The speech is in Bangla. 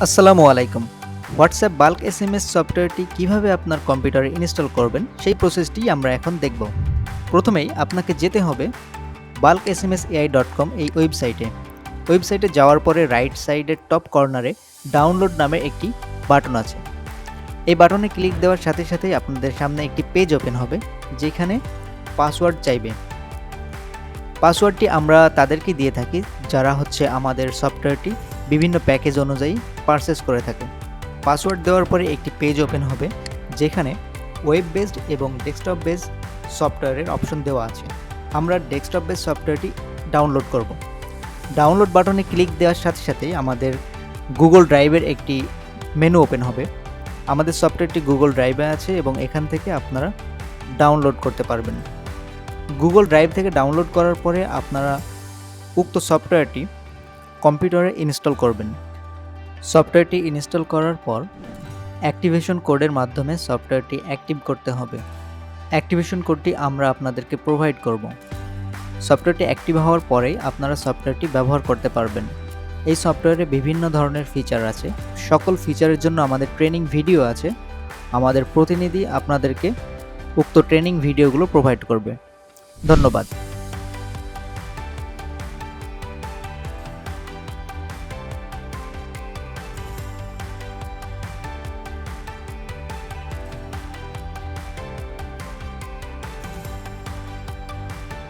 আসসালামু আলাইকুম। হোয়াটসঅ্যাপ বাল্ক এসএমএস সফটওয়্যারটি কিভাবে আপনার কম্পিউটারে ইনস্টল করবেন সেই প্রসেসটি আমরা এখন দেখব। প্রথমেই আপনাকে যেতে হবে bulkSMSAI.com এই ওয়েবসাইটে যাওয়ার পরে রাইট সাইডের টপ কর্নারে ডাউনলোড নামের একটি বাটন আছে। এই বাটনে ক্লিক দেওয়ার সাথে সাথেই আপনাদের সামনে একটি পেজ ওপেন হবে যেখানে পাসওয়ার্ড চাইবে। পাসওয়ার্ডটি আমরা তাদেরকে দিয়ে থাকি যারা আমাদের সফটওয়্যারটি বিভিন্ন প্যাকেজ অনুযায়ী পারচেজ করে থাকে। পাসওয়ার্ড দেওয়ার পরে একটি পেজ ওপেন হবে যেখানে ওয়েব বেসড এবং ডেস্কটপ বেসড সফটওয়্যারের অপশন দেওয়া আছে। আমরা ডেস্কটপ বেসড সফটওয়্যারটি ডাউনলোড করব। ডাউনলোড বাটনে ক্লিক দেওয়ার সাথে সাথেই আমাদের গুগল ড্রাইভের একটি মেনু ওপেন হবে। আমাদের সফটওয়্যারটি গুগল ড্রাইভে আছে এবং এখান থেকে আপনারা ডাউনলোড করতে পারবেন। গুগল ড্রাইভ থেকে ডাউনলোড করার পরে আপনারা উক্ত সফটওয়্যারটি কম্পিউটারে ইনস্টল করবেন। সফটওয়্যারটি ইনস্টল করার পর অ্যাক্টিভেশন কোডের মাধ্যমে সফটওয়্যারটি অ্যাক্টিভ করতে হবে। অ্যাক্টিভেশন কোডটি আমরা আপনাদেরকে প্রোভাইড করব। সফটওয়্যারটি অ্যাক্টিভ হওয়ার পরেই আপনারা সফটওয়্যারটি ব্যবহার করতে পারবেন। এই সফটওয়্যারে বিভিন্ন ধরনের ফিচার আছে। সকল ফিচারের জন্য আমাদের ট্রেনিং ভিডিও আছে। আমাদের প্রতিনিধি আপনাদেরকে উক্ত ট্রেনিং ভিডিওগুলো প্রোভাইড করবে। ধন্যবাদ।